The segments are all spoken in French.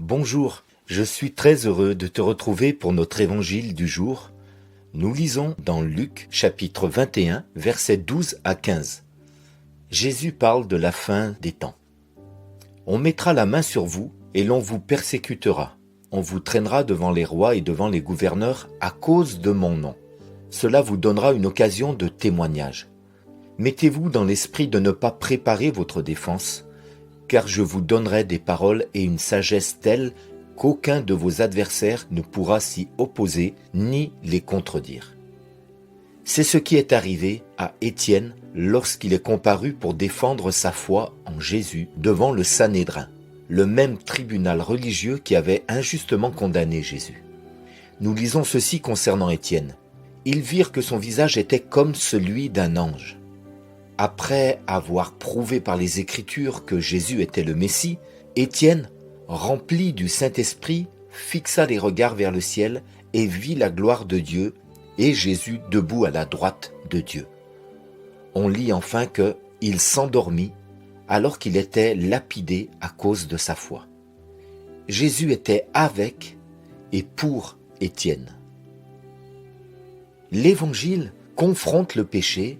Bonjour, je suis très heureux de te retrouver pour notre évangile du jour. Nous lisons dans Luc chapitre 21, versets 12 à 15. Jésus parle de la fin des temps. On mettra la main sur vous et l'on vous persécutera. On vous traînera devant les rois et devant les gouverneurs à cause de mon nom. Cela vous donnera une occasion de témoignage. Mettez-vous dans l'esprit de ne pas préparer votre défense, car je vous donnerai des paroles et une sagesse telle qu'aucun de vos adversaires ne pourra s'y opposer ni les contredire. C'est ce qui est arrivé à Étienne lorsqu'il est comparu pour défendre sa foi en Jésus devant le Sanhédrin, le même tribunal religieux qui avait injustement condamné Jésus. Nous lisons ceci concernant Étienne. Ils virent que son visage était comme celui d'un ange. Après avoir prouvé par les Écritures que Jésus était le Messie, Étienne, rempli du Saint-Esprit, fixa les regards vers le ciel et vit la gloire de Dieu et Jésus debout à la droite de Dieu. On lit enfin qu'il s'endormit alors qu'il était lapidé à cause de sa foi. Jésus était avec et pour Étienne. L'Évangile confronte le péché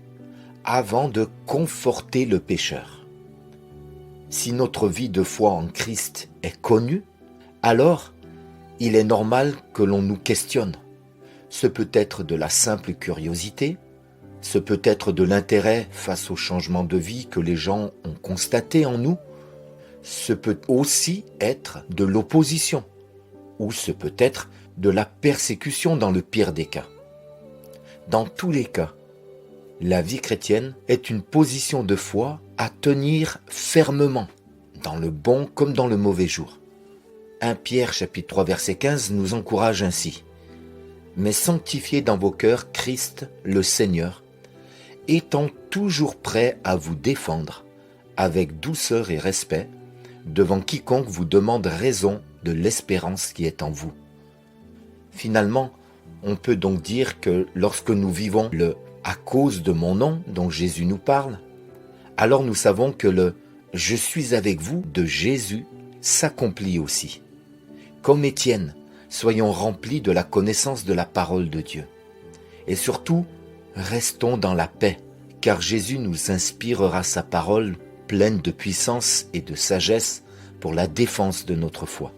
avant de conforter le pécheur. Si notre vie de foi en Christ est connue, alors il est normal que l'on nous questionne. Ce peut être de la simple curiosité, ce peut être de l'intérêt face au changement de vie que les gens ont constaté en nous, ce peut aussi être de l'opposition, ou ce peut être de la persécution dans le pire des cas. Dans tous les cas, la vie chrétienne est une position de foi à tenir fermement, dans le bon comme dans le mauvais jour. 1 Pierre chapitre 3 verset 15 nous encourage ainsi. « Mais sanctifiez dans vos cœurs Christ le Seigneur, étant toujours prêt à vous défendre, avec douceur et respect, devant quiconque vous demande raison de l'espérance qui est en vous. » Finalement, on peut donc dire que lorsque nous vivons le « à cause de mon nom » dont Jésus nous parle, alors nous savons que le « je suis avec vous » de Jésus s'accomplit aussi. Comme Étienne, soyons remplis de la connaissance de la parole de Dieu. Et surtout, restons dans la paix, car Jésus nous inspirera sa parole pleine de puissance et de sagesse pour la défense de notre foi.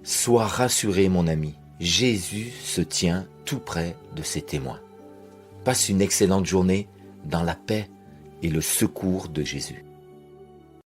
Sois rassuré, mon ami, Jésus se tient tout près de ses témoins. Passe une excellente journée dans la paix et le secours de Jésus.